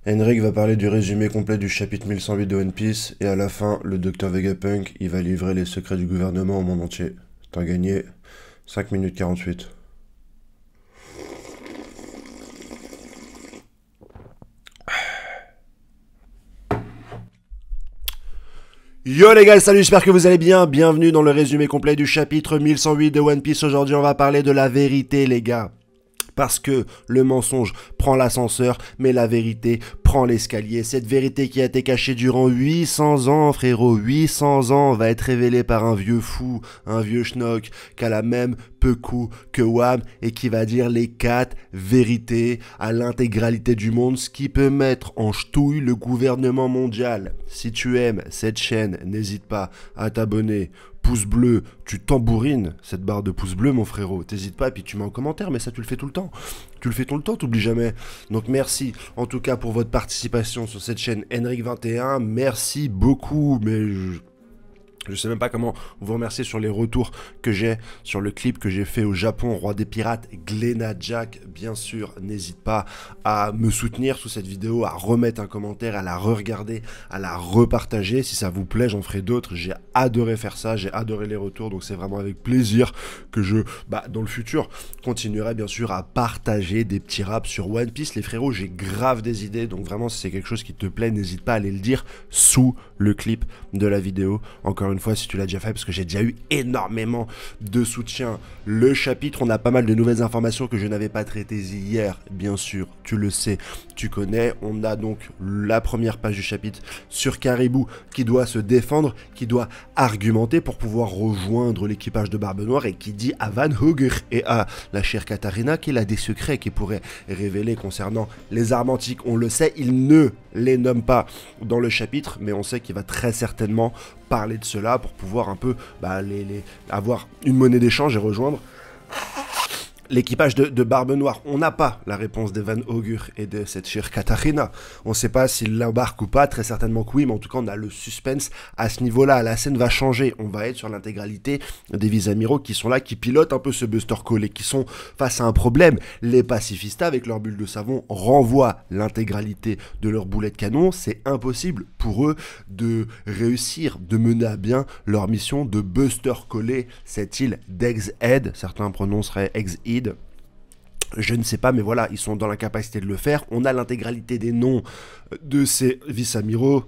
Henrik va parler du résumé complet du chapitre 1108 de One Piece, et à la fin, le docteur Vegapunk, il va livrer les secrets du gouvernement au monde entier. T'as gagné 5 minutes 48. Yo les gars, salut, j'espère que vous allez bien. Bienvenue dans le résumé complet du chapitre 1108 de One Piece. Aujourd'hui, on va parler de la vérité, les gars. Parce que le mensonge prend l'ascenseur, mais la vérité prend l'escalier. Cette vérité qui a été cachée durant 800 ans, frérot, 800 ans, va être révélée par un vieux fou, un vieux schnock, qui a la même Pekou que Wam, et qui va dire les 4 vérités à l'intégralité du monde, ce qui peut mettre en ch'touille le gouvernement mondial. Si tu aimes cette chaîne, n'hésite pas à t'abonner. Pouce bleu, tu tambourines cette barre de pouce bleu, mon frérot. T'hésites pas, et puis tu mets en commentaire, mais ça, tu le fais tout le temps. Tu le fais tout le temps, t'oublies jamais. Donc merci, en tout cas, pour votre participation sur cette chaîne Henrik21. Merci beaucoup, mais je sais même pas comment vous remercier sur les retours que j'ai sur le clip que j'ai fait au Japon, Roi des Pirates, Glenna Jack, bien sûr. N'hésite pas à me soutenir sous cette vidéo, à remettre un commentaire, à la re-regarder, à la repartager. Si ça vous plaît, j'en ferai d'autres. J'ai adoré faire ça, j'ai adoré les retours, donc c'est vraiment avec plaisir que dans le futur, continuerai bien sûr à partager des petits raps sur One Piece. Les frérots, j'ai grave des idées, donc vraiment, si c'est quelque chose qui te plaît, n'hésite pas à aller le dire sous le clip de la vidéo. Encore une fois, si tu l'as déjà fait, parce que j'ai déjà eu énormément de soutien. Le chapitre, on a pas mal de nouvelles informations que je n'avais pas traitées hier, bien sûr, tu le sais, tu connais. On a donc la première page du chapitre sur Caribou qui doit se défendre, qui doit argumenter pour pouvoir rejoindre l'équipage de Barbe Noire, et qui dit à Van Hugger et à la chère Katarina qu'il a des secrets qu'il pourrait révéler concernant les armes antiques. On le sait, il ne les nomme pas dans le chapitre, mais on sait qu'il va très certainement parler de cela pour pouvoir un peu avoir une monnaie d'échange et rejoindre l'équipage de Barbe Noire. On n'a pas la réponse de Van Augur et de cette chère Katarina. On ne sait pas s'il l'embarque ou pas, très certainement que oui, mais en tout cas on a le suspense à ce niveau-là. La scène va changer, on va être sur l'intégralité des vice-amiraux qui sont là, qui pilotent un peu ce Buster Call et qui sont face à un problème. Les pacifistas avec leur bulle de savon renvoient l'intégralité de leur boulet de canon. C'est impossible pour eux de réussir, de mener à bien leur mission de Buster Caller cette île d'Egghead. Certains prononceraient Egghead. Je ne sais pas, mais voilà, ils sont dans la capacité de le faire. On a l'intégralité des noms de ces vice-amiraux.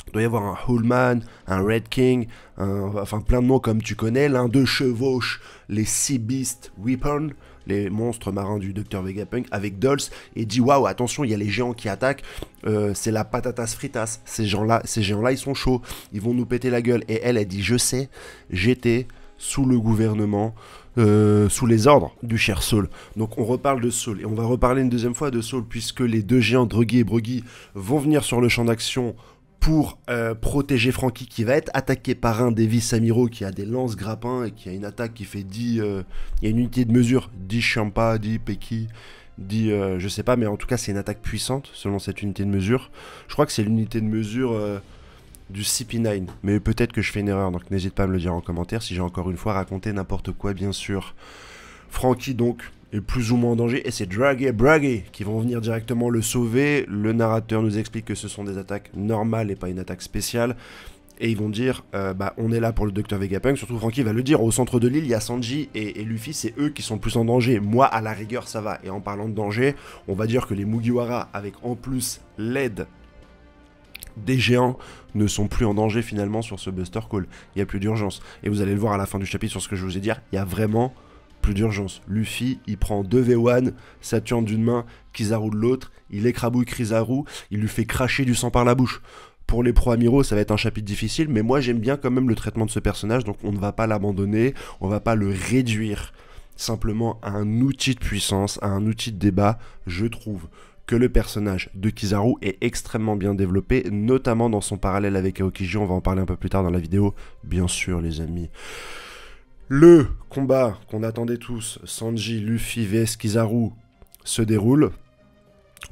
Il doit y avoir un Hullman, un Red King, enfin plein de noms comme tu connais. L'un d'eux chevauche les Sea Beast Weapon, les monstres marins du Dr Vegapunk, avec Dulce, et dit waouh, attention, il y a les géants qui attaquent, c'est la patatas fritas. Ces géants-là, ils sont chauds, ils vont nous péter la gueule. Et elle dit je sais, j'étais sous le gouvernement, sous les ordres du cher Saul. Donc on reparle de Saul, et on va reparler une deuxième fois de Saul, puisque les deux géants Druggy et Bruggy vont venir sur le champ d'action pour protéger Franky, qui va être attaqué par un des vice-amiraux qui a des lances grappins et qui a une attaque qui fait 10... il y a une unité de mesure, 10 Champa, 10 Peki, 10... je sais pas, mais en tout cas c'est une attaque puissante selon cette unité de mesure. Je crois que c'est l'unité de mesure du CP9, mais peut-être que je fais une erreur, donc n'hésite pas à me le dire en commentaire si j'ai encore une fois raconté n'importe quoi, bien sûr. Franky donc est plus ou moins en danger, et c'est Druggy et Bruggy qui vont venir directement le sauver. Le narrateur nous explique que ce sont des attaques normales et pas une attaque spéciale, et ils vont dire on est là pour le Dr Vegapunk. Surtout Franky va le dire, au centre de l'île il y a Sanji et Luffy, c'est eux qui sont le plus en danger. Moi à la rigueur ça va. Et en parlant de danger, on va dire que les Mugiwara, avec en plus l'aide des géants, ne sont plus en danger finalement sur ce Buster Call. Il n'y a plus d'urgence, et vous allez le voir à la fin du chapitre sur ce que je vous ai dit, il y a vraiment plus d'urgence. Luffy, il prend 2 V1, Saturne d'une main, Kizaru de l'autre, il écrabouille Kizaru, il lui fait cracher du sang par la bouche. Pour les pro-amiraux, ça va être un chapitre difficile, mais moi j'aime bien quand même le traitement de ce personnage, donc on ne va pas l'abandonner, on ne va pas le réduire simplement à un outil de puissance, à un outil de débat. Je trouve que le personnage de Kizaru est extrêmement bien développé, notamment dans son parallèle avec Aokiji. On va en parler un peu plus tard dans la vidéo, bien sûr les amis. Le combat qu'on attendait tous, Sanji, Luffy vs Kizaru, se déroule.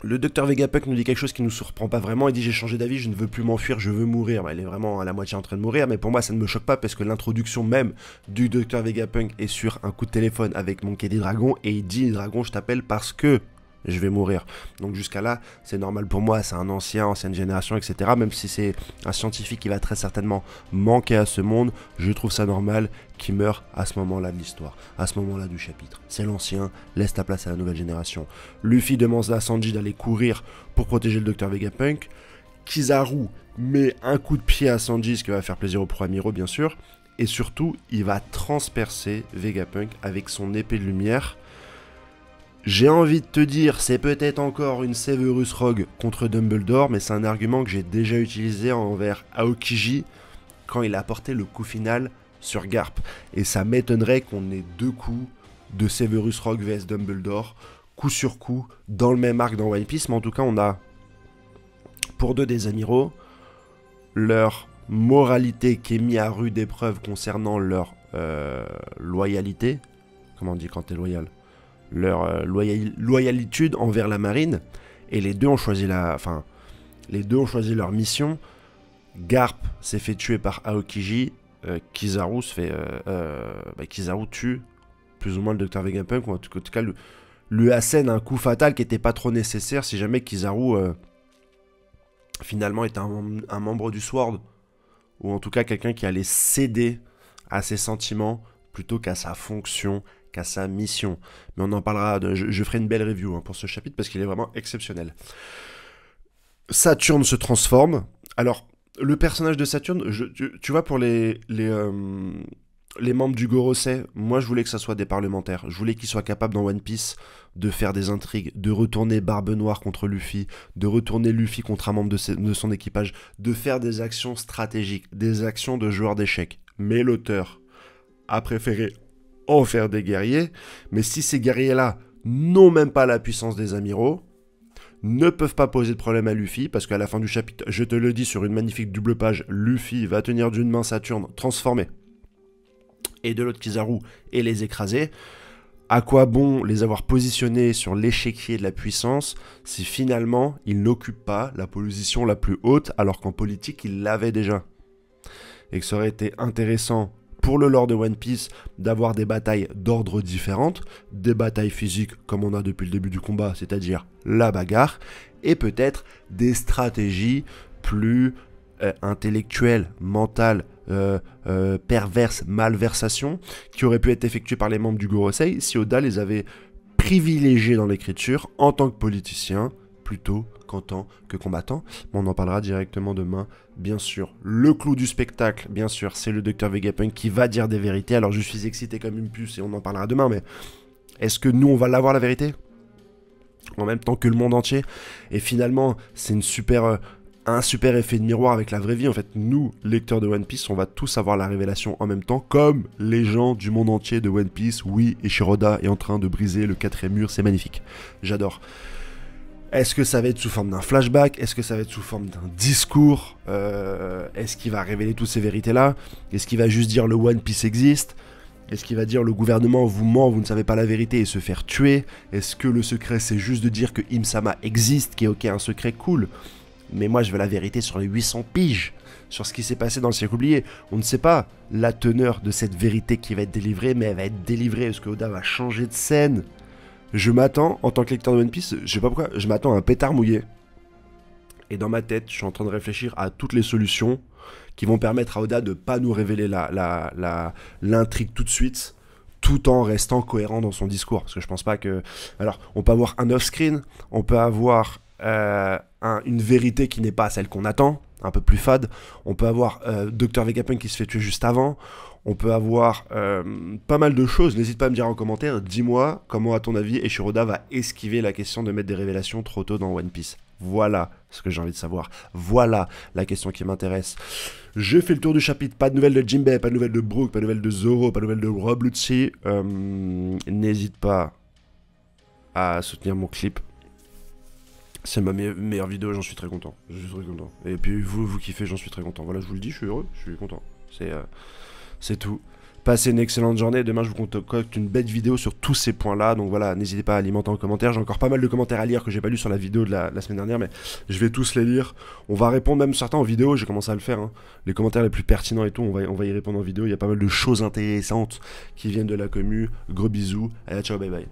Le docteur Vegapunk nous dit quelque chose qui ne nous surprend pas vraiment. Il dit j'ai changé d'avis, je ne veux plus m'enfuir, je veux mourir. Elle est vraiment à la moitié en train de mourir, mais pour moi ça ne me choque pas, parce que l'introduction même du docteur Vegapunk est sur un coup de téléphone avec Monkey D. Dragon, et il dit Dragon, je t'appelle parce que je vais mourir. Donc jusqu'à là, c'est normal pour moi, c'est un ancienne génération, etc. Même si c'est un scientifique qui va très certainement manquer à ce monde, je trouve ça normal qu'il meure à ce moment-là de l'histoire, à ce moment-là du chapitre. C'est l'ancien, laisse ta place à la nouvelle génération. Luffy demande à Sanji d'aller courir pour protéger le docteur Vegapunk. Kizaru met un coup de pied à Sanji, ce qui va faire plaisir au Pro-Amiro, bien sûr. Et surtout, il va transpercer Vegapunk avec son épée de lumière. J'ai envie de te dire, c'est peut-être encore une Severus Rogue contre Dumbledore, mais c'est un argument que j'ai déjà utilisé envers Aokiji quand il a porté le coup final sur Garp. Et ça m'étonnerait qu'on ait 2 coups de Severus Rogue vs Dumbledore, coup sur coup, dans le même arc dans One Piece, mais en tout cas, on a, pour 2 des amiraux, leur moralité qui est mise à rude épreuve concernant leur loyalité. Comment on dit quand t'es loyal? Leur loyalitude envers la marine. Et les deux ont choisi leur mission. Garp s'est fait tuer par Aokiji. Kizaru Kizaru tue plus ou moins le docteur Vegapunk, ou en tout cas lui assène un coup fatal qui n'était pas trop nécessaire si jamais Kizaru finalement était un membre du Sword, ou en tout cas quelqu'un qui allait céder à ses sentiments plutôt qu'à sa fonction, qu'à sa mission. Mais on en parlera, je ferai une belle review pour ce chapitre parce qu'il est vraiment exceptionnel. Saturne se transforme. Alors, le personnage de Saturne, tu vois, pour les membres du Gorosei, moi je voulais que ça soit des parlementaires. Je voulais qu'ils soient capables dans One Piece de faire des intrigues, de retourner Barbe Noire contre Luffy, de retourner Luffy contre un membre de son équipage, de faire des actions stratégiques, des actions de joueurs d'échecs. Mais l'auteur a préféré en faire des guerriers. Mais si ces guerriers-là n'ont même pas la puissance des amiraux, ne peuvent pas poser de problème à Luffy, parce qu'à la fin du chapitre, je te le dis sur une magnifique double page, Luffy va tenir d'une main Saturne transformée et de l'autre Kizaru et les écraser. À quoi bon les avoir positionnés sur l'échiquier de la puissance si finalement ils n'occupent pas la position la plus haute alors qu'en politique ils l'avaient déjà? Et que ça aurait été intéressant pour le lore de One Piece d'avoir des batailles d'ordre différentes, des batailles physiques comme on a depuis le début du combat, c'est-à-dire la bagarre, et peut-être des stratégies plus intellectuelles, mentales, perverses, malversations, qui auraient pu être effectuées par les membres du Gorosei si Oda les avait privilégiés dans l'écriture en tant que politiciens plutôt qu'en tant que combattant. On en parlera directement demain, bien sûr. Le clou du spectacle, bien sûr, c'est le docteur Vegapunk qui va dire des vérités. Alors je suis excité comme une puce et on en parlera demain, mais est-ce que nous on va l'avoir la vérité en même temps que le monde entier? Et finalement, c'est un super effet de miroir avec la vraie vie. En fait, nous, lecteurs de One Piece, on va tous avoir la révélation en même temps, comme les gens du monde entier de One Piece. Oui, et Shiroda est en train de briser le 4e mur, c'est magnifique. J'adore. Est-ce que ça va être sous forme d'un flashback? Est-ce que ça va être sous forme d'un discours? Est-ce qu'il va révéler toutes ces vérités-là? Est-ce qu'il va juste dire le One Piece existe? Est-ce qu'il va dire le gouvernement vous ment, vous ne savez pas la vérité et se faire tuer? Est-ce que le secret c'est juste de dire que Im-sama existe, qui est ok un secret cool? Mais moi je veux la vérité sur les 800 piges, sur ce qui s'est passé dans le siècle oublié. On ne sait pas la teneur de cette vérité qui va être délivrée, mais elle va être délivrée. Est-ce que Oda va changer de scène? Je m'attends, en tant que lecteur de One Piece, je sais pas pourquoi, je m'attends à un pétard mouillé. Et dans ma tête, je suis en train de réfléchir à toutes les solutions qui vont permettre à Oda de pas nous révéler l'intrigue tout de suite, tout en restant cohérent dans son discours. Parce que je pense pas que... Alors, on peut avoir un off-screen, on peut avoir une vérité qui n'est pas celle qu'on attend, un peu plus fade. On peut avoir Dr Vegapunk qui se fait tuer juste avant. On peut avoir pas mal de choses. N'hésite pas à me dire en commentaire, dis-moi comment à ton avis Eiichiro-Oda va esquiver la question de mettre des révélations trop tôt dans One Piece. Voilà ce que j'ai envie de savoir. Voilà la question qui m'intéresse. Je fais le tour du chapitre. Pas de nouvelles de Jinbei, pas de nouvelles de Brook, pas de nouvelles de Zoro, pas de nouvelles de Rob Lucci. N'hésite pas à soutenir mon clip. C'est ma meilleure vidéo, j'en suis très content. Je suis très content. Et puis vous kiffez, j'en suis très content. Voilà, je vous le dis, je suis heureux, je suis content. C'est tout. Passez une excellente journée. Demain, je vous concocte une belle vidéo sur tous ces points-là. Donc voilà, n'hésitez pas à alimenter en commentaire. J'ai encore pas mal de commentaires à lire que j'ai pas lu sur la vidéo de la semaine dernière, mais je vais tous les lire. On va répondre même certains en vidéo. J'ai commencé à le faire. Les commentaires les plus pertinents et tout, on va y répondre en vidéo. Il y a pas mal de choses intéressantes qui viennent de la commu. Gros bisous. Allez, ciao, bye bye.